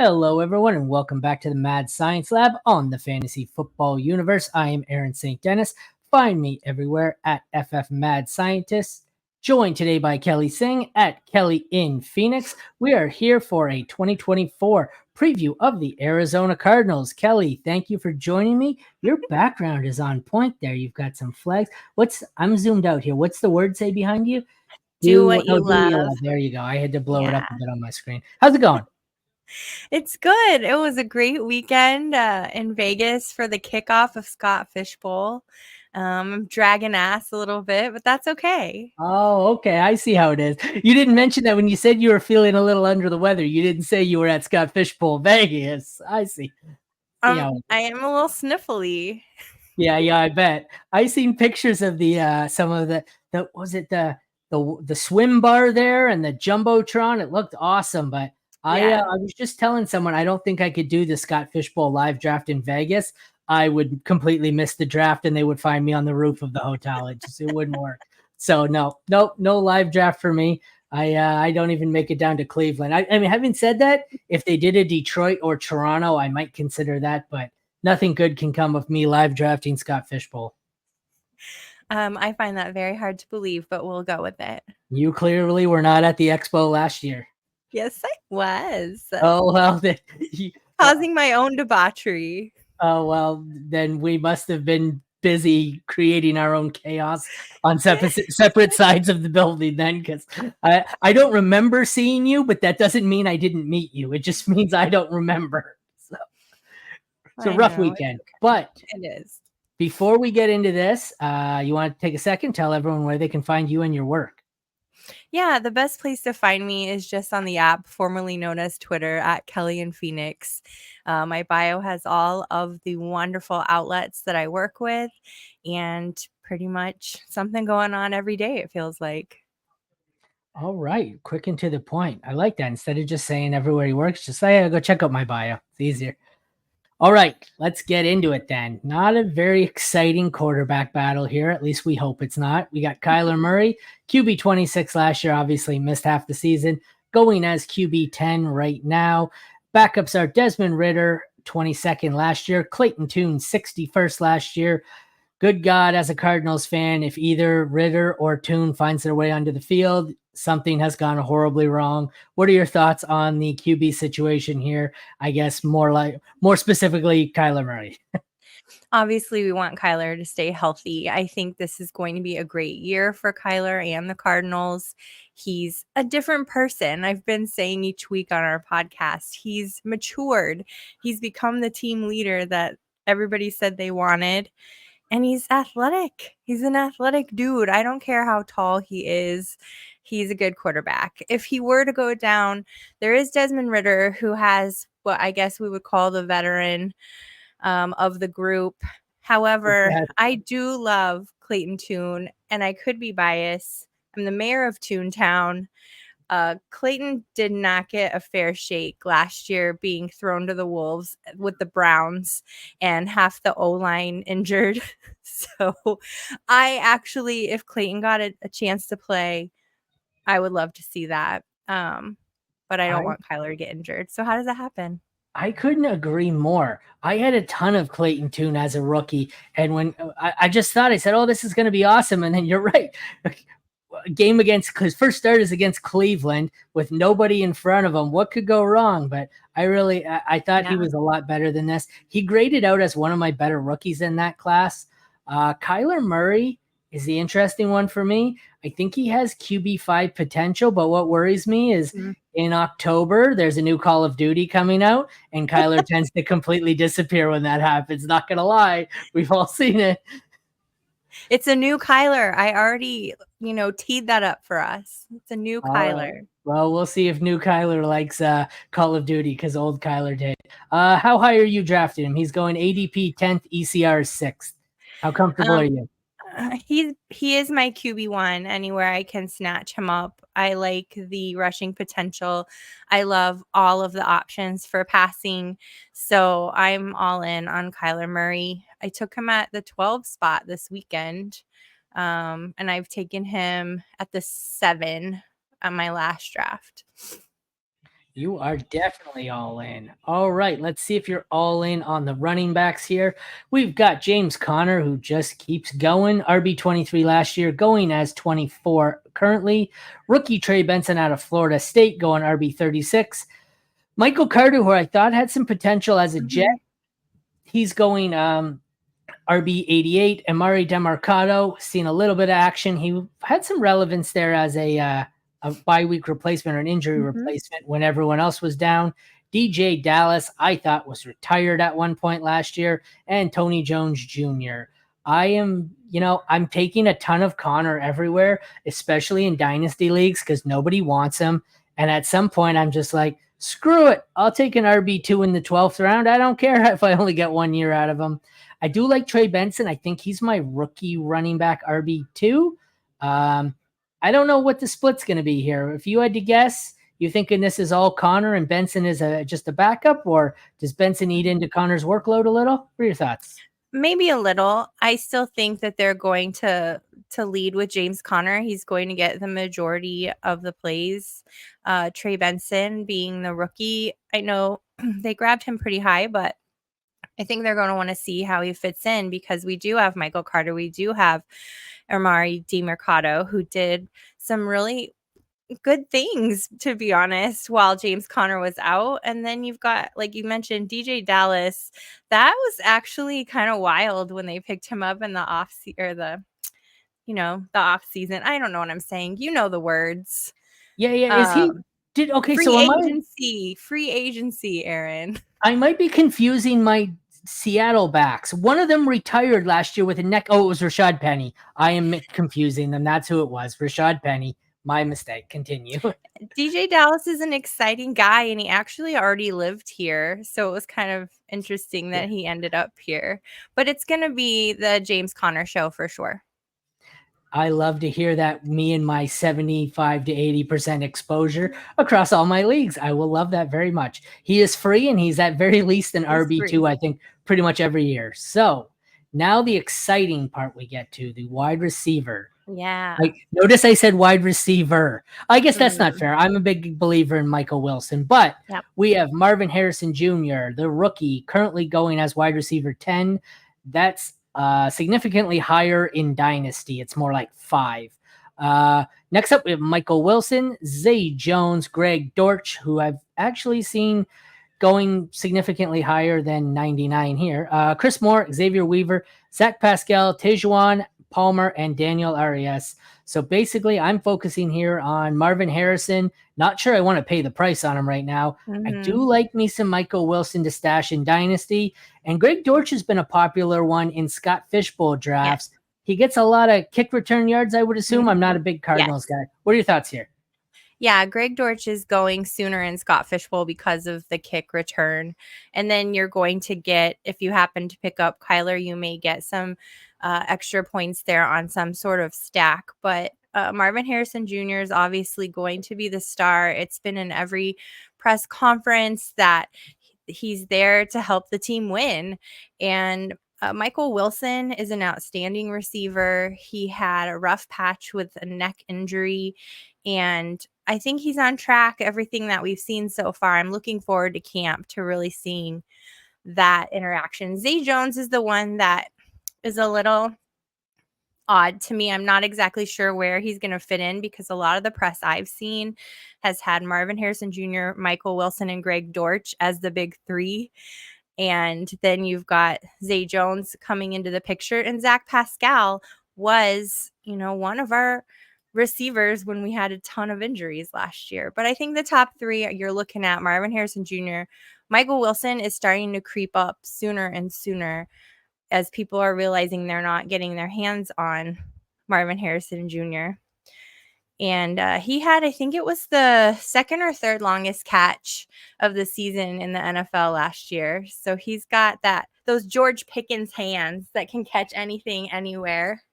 Hello, everyone, and welcome back to the Mad Science Lab on the Fantasy Football Universe. I am Aaron St. Dennis. Find me everywhere at FF Mad Scientist. Joined today by Kelly Singh at Kelly in Phoenix. We are here for a 2024 preview of the Arizona Cardinals. Kelly, thank you for joining me. Your background is on point there. You've got some flags. I'm zoomed out here. What's the word say behind you? Do what you Do what you love. love. There you go. I had to blow it up Yeah. a bit on my screen. How's it going? It's good. It was a great weekend in Vegas for the kickoff of Scott Fishbowl. I'm dragging ass a little bit, but that's okay. Oh, okay. I see how it is. You didn't mention that when you said you were feeling a little under the weather. You didn't say you were at Scott Fishbowl, Vegas. I see. I am a little sniffly. Yeah, I bet. I seen pictures of the some of the was it the swim bar there and the jumbotron. It looked awesome, but I was just telling someone I don't think I could do the Scott Fishbowl live draft in Vegas. I would completely miss the draft, and they would find me on the roof of the hotel. It wouldn't work. So no live draft for me. I don't even make it down to Cleveland. I mean, having said that, if they did a Detroit or Toronto, I might consider that, but nothing good can come of me live drafting Scott Fishbowl. I find that very hard to believe, but we'll go with it. You clearly were not at the expo last year. Yes, I was. Oh, well, Causing my own debauchery. Oh, well, then we must have been busy creating our own chaos on separate sides of the building then, because I don't remember seeing you, but that doesn't mean I didn't meet you. It just means I don't remember. So it's a rough weekend, but it is. Before we get into this, you want to take a second, tell everyone where they can find you and your work. Yeah, the best place to find me is just on the app, formerly known as Twitter, at Kelly in Phoenix. My bio has all of the wonderful outlets that I work with and pretty much something going on every day, it feels like. All right. Quick and to the point. I like that. Instead of just saying everywhere he works, just say, go check out my bio. It's easier. All right. Let's get into it then. Not a very exciting quarterback battle here. At least we hope it's not. We got Kyler Murray, QB 26 last year, obviously missed half the season, going as QB 10 right now. Backups are Desmond Ridder, 22nd last year, Clayton Tune, 61st last year. Good God, as a Cardinals fan, if either Ridder or Tune finds their way onto the field, something has gone horribly wrong. What are your thoughts on the QB situation here? I guess more specifically, Kyler Murray. Obviously, we want Kyler to stay healthy. I think this is going to be a great year for Kyler and the Cardinals. He's a different person. I've been saying each week on our podcast, he's matured. He's become the team leader that everybody said they wanted. And he's athletic. He's an athletic dude. I don't care how tall he is. He's a good quarterback. If he were to go down, there is Desmond Ridder, who has what I guess we would call the veteran of the group. However, I do love Clayton Tune, and I could be biased. I'm the mayor of Toontown. Clayton did not get a fair shake last year, being thrown to the wolves with the Browns and half the O-line injured. So I actually, if Clayton got a chance to play, I would love to see that. But I don't want Kyler to get injured. So how does that happen? I couldn't agree more. I had a ton of Clayton Tune as a rookie. And when I just thought, I said, oh, this is going to be awesome. And then you're right. Game against his first start is against Cleveland with nobody in front of him. What could go wrong? But I thought he was a lot better than this. He graded out as one of my better rookies in that class. Kyler Murray is the interesting one for me. I think he has QB5 potential, but what worries me is in October, there's a new Call of Duty coming out, and Kyler tends to completely disappear when that happens. Not going to lie. We've all seen it. It's a new Kyler. I already, teed that up for us. It's a new Kyler. Right. Well, we'll see if new Kyler likes Call of Duty, because old Kyler did. How high are you drafting him? He's going ADP 10th, ECR 6th. How comfortable are you? He is my QB1 anywhere I can snatch him up. I like the rushing potential. I love all of the options for passing. So I'm all in on Kyler Murray. I took him at the 12 spot this weekend. And I've taken him at the 7 on my last draft. You are definitely all in. All right, let's see if you're all in on the running backs here. We've got James Conner, who just keeps going. RB23 last year, going as 24 currently. Rookie Trey Benson out of Florida State, going RB36. Michael Carter, who I thought had some potential as a Jet, he's going RB88. Amari Demarcado, seen a little bit of action. He had some relevance there as a bye week replacement or an injury replacement when everyone else was down. DJ Dallas, I thought was retired at one point last year, and Tony Jones Jr. I'm taking a ton of Connor everywhere, especially in dynasty leagues because nobody wants him. And at some point, I'm just like, screw it. I'll take an RB2 in the 12th round. I don't care if I only get 1 year out of him. I do like Trey Benson. I think he's my rookie running back RB2. I don't know what the split's going to be here. If you had to guess, you thinking this is all Connor and Benson is just a backup, or does Benson eat into Connor's workload a little? What are your thoughts? Maybe a little. I still think that they're going to lead with James Conner. He's going to get the majority of the plays. Trey Benson being the rookie, I know they grabbed him pretty high, but I think they're going to want to see how he fits in because we do have Michael Carter. We do have Amari DiMercado, who did some really good things, to be honest, while James Conner was out. And then you've got, like you mentioned, DJ Dallas. That was actually kind of wild when they picked him up in the off the off season. I don't know what I'm saying. You know the words. Yeah. Is he did okay? Free agency, Aaron. I might be confusing my Seattle backs. One of them retired last year with a neck. Oh, it was Rashad Penny. I am confusing them. That's who it was. Rashad Penny. My mistake. Continue. DJ Dallas is an exciting guy, and he actually already lived here. So it was kind of interesting that he ended up here. But it's going to be the James Conner show for sure. I love to hear that. Me and my 75 to 80% exposure across all my leagues. I will love that very much. He is free, and he's at very least an RB2, I think, pretty much every year. So now the exciting part we get to, the wide receiver. Yeah. Notice I said wide receiver. I guess that's not fair. I'm a big believer in Michael Wilson, but we have Marvin Harrison Jr., the rookie, currently going as wide receiver 10. That's significantly higher in Dynasty. It's more like 5. Next up, we have Michael Wilson, Zay Jones, Greg Dortch, who I've actually seen going significantly higher than 99 here. Chris Moore, Xavier Weaver, Zach Pascal, Tejuan Palmer, and Daniel Arias. So basically, I'm focusing here on Marvin Harrison. Not sure I want to pay the price on him right now. I do like me some Michael Wilson to stash in Dynasty. And Greg Dortch has been a popular one in Scott Fishbowl drafts. Yes. He gets a lot of kick return yards, I would assume. I'm not a big Cardinals guy. What are your thoughts here? Yeah, Greg Dortch is going sooner in Scott Fishbowl because of the kick return. And then you're going to get, if you happen to pick up Kyler, you may get some extra points there on some sort of stack. But Marvin Harrison Jr. is obviously going to be the star. It's been in every press conference that he's there to help the team win. And Michael Wilson is an outstanding receiver. He had a rough patch with a neck injury, and I think he's on track. Everything that we've seen so far, I'm looking forward to camp to really seeing that interaction. Zay Jones is the one that is a little odd to me. I'm not exactly sure where he's going to fit in because a lot of the press I've seen has had Marvin Harrison Jr., Michael Wilson, and Greg Dortch as the big 3. And then you've got Zay Jones coming into the picture, and Zach Pascal was, one of our receivers when we had a ton of injuries last year. But I think the top 3 you're looking at Marvin Harrison Jr. Michael Wilson is starting to creep up sooner and sooner as people are realizing they're not getting their hands on Marvin Harrison Jr. And he had, I think it was the second or third longest catch of the season in the NFL last year. So he's got those George Pickens hands that can catch anything, anywhere.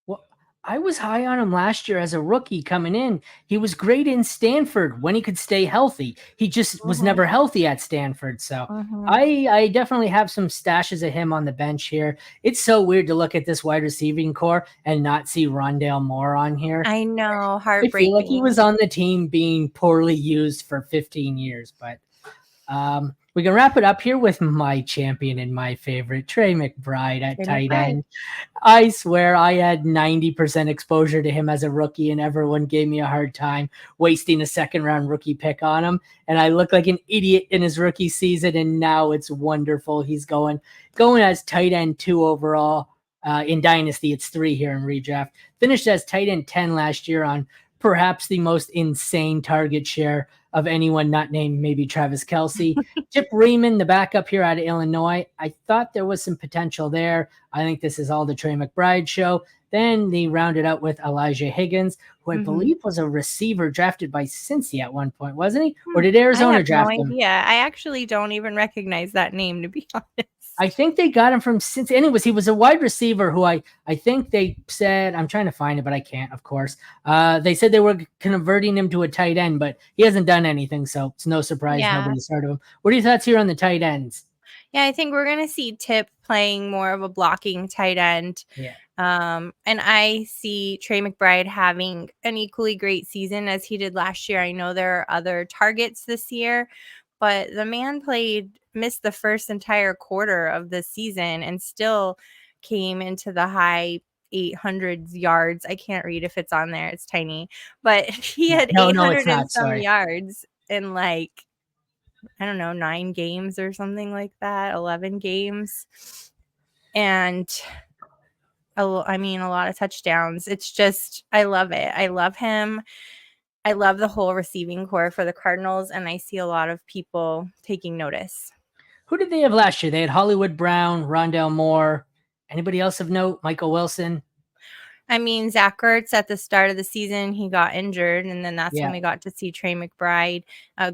Well, I was high on him last year as a rookie coming in. He was great in Stanford when he could stay healthy. He just was Mhm, never healthy at Stanford. So mhm. I definitely have some stashes of him on the bench here. It's so weird to look at this wide receiving core and not see Rondale Moore on here. I know, I feel like he heartbreaking. was on the team being poorly used for 15 years, but we can wrap it up here with my champion and my favorite, Trey McBride at Trey tight McBride. end. I swear I had 90% exposure to him as a rookie, and everyone gave me a hard time wasting a second round rookie pick on him. And I looked like an idiot in his rookie season, and now it's wonderful. He's going as tight end 2 overall. In Dynasty, it's 3 here in redraft. Finished as tight end 10 last year on perhaps the most insane target share of anyone not named maybe Travis Kelce. Chip Raymond, the backup here out of Illinois. I thought there was some potential there. I think this is all the Trey McBride show. Then they rounded out with Elijah Higgins, who I Mhm. believe was a receiver drafted by Cincy at one point, wasn't he? Or did Arizona I have no draft him? idea. I actually don't even recognize that name, to be I honest. think they got him from Cincy. Anyways, he was a wide receiver who I think they said, I'm trying to find it, but I can't, of course. They said they were converting him to a tight end, but he hasn't done anything, so it's no surprise Yeah. nobody's heard of him. What are your thoughts here on the tight ends? Yeah, I think we're gonna see Tip playing more of a blocking tight end. Yeah. And I see Trey McBride having an equally great season as he did last year. I know there are other targets this year, but the man missed the first entire quarter of the season and still came into the high 800 yards. I can't read if it's on there, it's tiny, but he had No, it's 800 and not. some Sorry. yards in like, I don't know, 9 games or something like that, 11 games. And I mean, a lot of touchdowns. It's just, I love it. I love him. I love the whole receiving core for the Cardinals, and I see a lot of people taking notice. Who did they have last year? They had Hollywood Brown, Rondell Moore. Anybody else of note? Michael Wilson. I mean, Zach Ertz at the start of the season, he got injured, and then that's when Yeah. we got to see Trey McBride.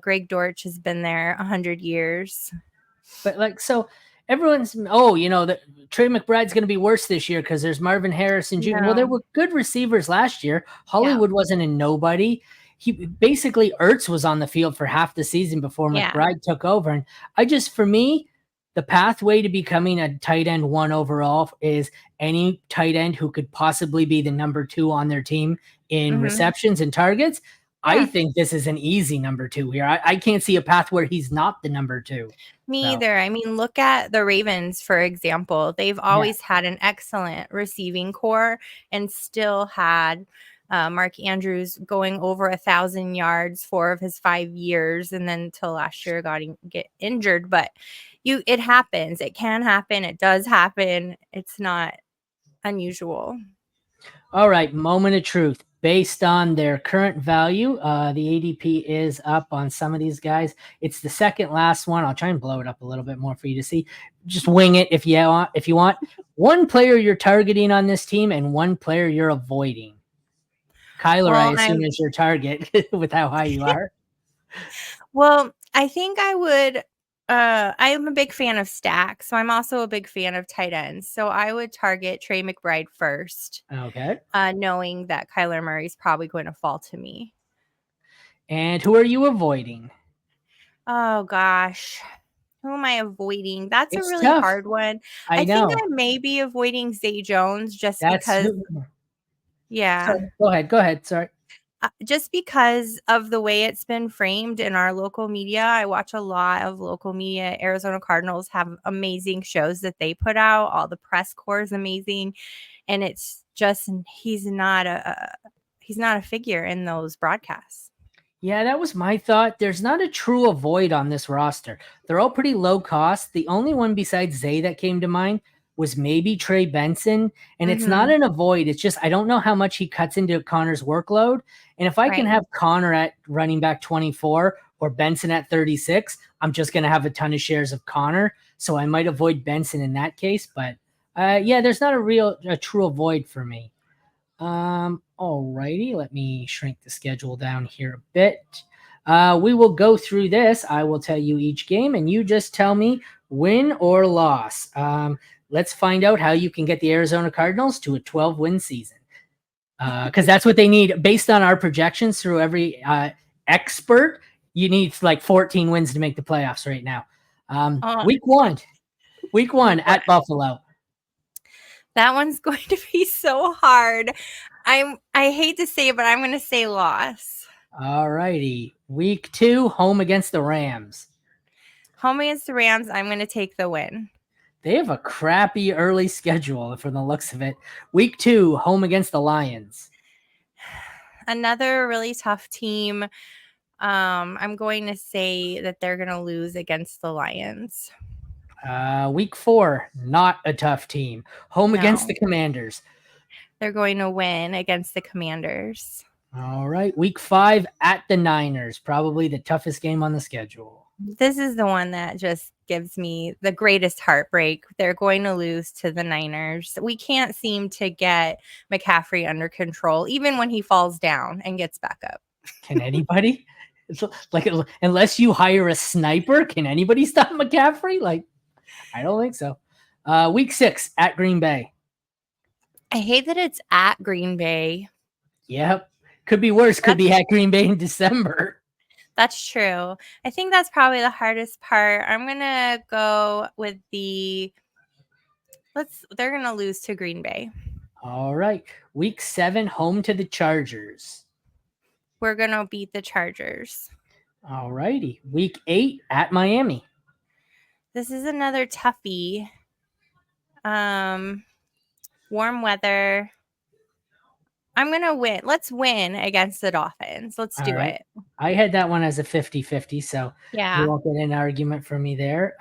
Greg Dortch has been there 100 years. But like, so everyone's, the Trey McBride's going to be worse this year because there's Marvin Harrison Jr. Well, there No. were good receivers last year. Yeah. Hollywood wasn't a nobody. He basically Ertz was on the field for half the season before Yeah. McBride took over. And for me, the pathway to becoming a tight end 1 overall is any tight end who could possibly be the number 2 on their team in Hmm. receptions and targets. I Yeah. think this is an easy number 2 here. I can't see a path where he's not the number 2. Me So either. I mean, look at the Ravens, for example. They've yeah. always had an excellent receiving core and still had Mark Andrews going over 1,000 yards 4 of his 5 years, and then until last year get injured. But it happens. It can happen. It does happen. It's not unusual. All right, moment of truth. Based on their current value, the ADP is up on some of these guys. It's the second last one. I'll try and blow it up a little bit more for you to see. Just wing it if you want. If you want, one player you're targeting on this team and one player you're avoiding. Kyler, I Well, assume, is your target with how high you are. I think I would. I am a big fan of stacks, so I'm also a big fan of tight ends. So I would target Trey McBride first, Okay. knowing that Kyler Murray's probably going to fall to me. And who are you avoiding? Oh gosh, who am I avoiding? That's a It's really tough. hard one. I I think I know. may be avoiding Zay Jones just That's because. who. Yeah. Sorry. Go ahead. Go ahead. Sorry. Just because of the way it's been framed in our local media. I watch a lot of local media. Arizona Cardinals have amazing shows that they put out. All the press corps is amazing, and it's just he's not a figure in those broadcasts. Yeah, that was my thought. There's not a true avoid on this roster. They're all pretty low cost. The only one besides Zay that came to mind was maybe Trey Benson. And it's not Mhm. an avoid. It's just I don't know how much he cuts into Connor's workload. And if I can Right. have Connor at running back 24 or Benson at 36, I'm just going to have a ton of shares of Connor. So I might avoid Benson in that case. But yeah, there's not a true avoid for me. Alrighty, let me shrink the schedule down here a bit. We will go through this. I will tell you each game, and you just tell me win or loss. Let's find out how you can get the Arizona Cardinals to a 12-win season. because that's what they need based on our projections through every expert. You need like 14 wins to make the playoffs right now. Oh, Week one week one. at Buffalo. That one's going to be so hard. I hate to say it, but I'm going to say loss. All righty. Week 2, home against the Rams. Home against the Rams, I'm going to take the win. They have a crappy early schedule from the looks of it. Week 2, home against the Lions. Another really tough team. I'm going to say that they're going to lose against the Lions. Week 4, not a tough team. Home against the Commanders. They're going to win against the Commanders. All right. Week 5 at the Niners. Probably the toughest game on the schedule. This is the one that just gives me the greatest heartbreak. They're going to lose to the Niners. We can't seem to get McCaffrey under control, even when he falls down and gets back up. Can anybody? It's like, unless you hire a sniper, can anybody stop McCaffrey? Like, I don't think so. Week 6 at Green Bay. I hate that it's at Green Bay. Yep. Could be worse. Could be at Green Bay in December. That's true. I think that's probably the hardest part. I'm going to go with they're going to lose to Green Bay. All right. Week 7, home to the Chargers. We're going to beat the Chargers. All righty. Week 8 at Miami. This is another toughie. Warm weather. I'm going to win. Let's win against the Dolphins. Let's do it. I had that one as a 50-50, so yeah, you won't get an argument from me there.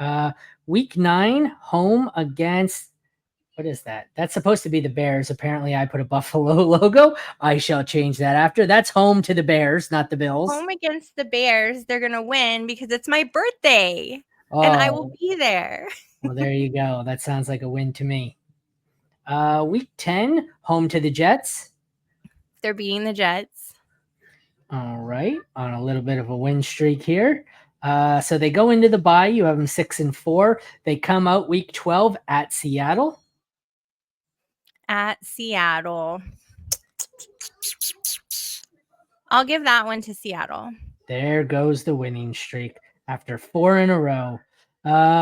Week 9, home against, what is that? That's supposed to be the Bears. Apparently, I put a Buffalo logo. I shall change that after. That's home to the Bears, not the Bills. Home against the Bears. They're going to win because it's my birthday, and I will be there. Well, there you go. That sounds like a win to me. Week 10, home to the Jets. They're beating the Jets. All right. On a little bit of a win streak here. So they go into the bye. You have them 6-4. They come out week 12 at Seattle. At Seattle. I'll give that one to Seattle. There goes the winning streak after 4 in a row.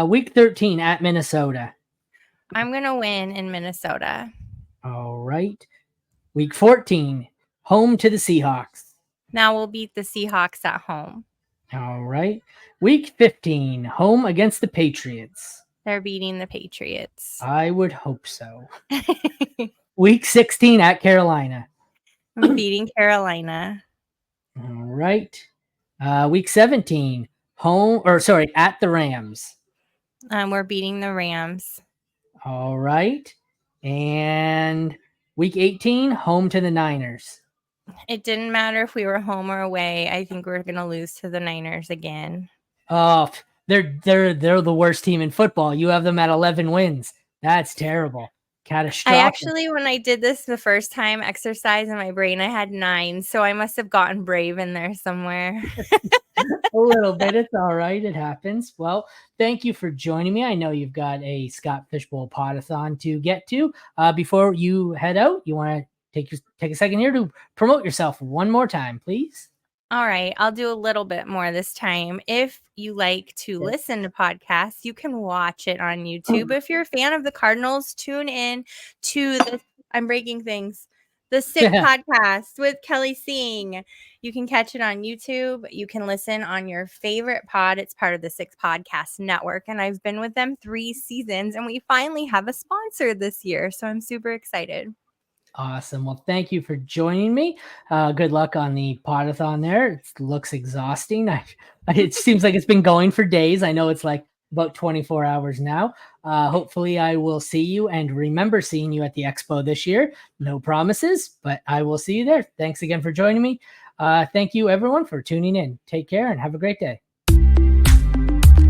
Week 13 at Minnesota. I'm going to win in Minnesota. All right. Week 14, home to the Seahawks. Now we'll beat the Seahawks at home. All right. Week 15, home against the Patriots. They're beating the Patriots. I would hope so. Week 16 at Carolina. I'm beating Carolina. All right. Week 17, at the Rams. We're beating the Rams. All right. And week 18, home to the Niners. It didn't matter if we were home or away. I think we're going to lose to the Niners again. Oh, they're the worst team in football. You have them at 11 wins. That's terrible. Catastrophic. I actually, when I did this the first time, exercise in my brain, I had 9. So I must have gotten brave in there somewhere. A little bit. It's all right. It happens. Well, thank you for joining me. I know you've got a Scott Fishbowl Podathon to get to. Before you head out, you want to take a second here to promote yourself one more time, please. All right. I'll do a little bit more this time. If you like to listen to podcasts, you can watch it on YouTube. If you're a fan of the Cardinals, tune in to I'm breaking things. The Sick Podcast with Kelly Singh. You can catch it on YouTube. You can listen on your favorite pod. It's part of the Sick Podcast Network. And I've been with them 3 seasons. And we finally have a sponsor this year. So I'm super excited. Awesome. Well, thank you for joining me. Good luck on the podathon there. It looks exhausting. It seems like it's been going for days. I know it's like about 24 hours now. Hopefully I will see you and remember seeing you at the expo this year. No promises, but I will see you there. Thanks again for joining me. Thank you everyone for tuning in. Take care and have a great day.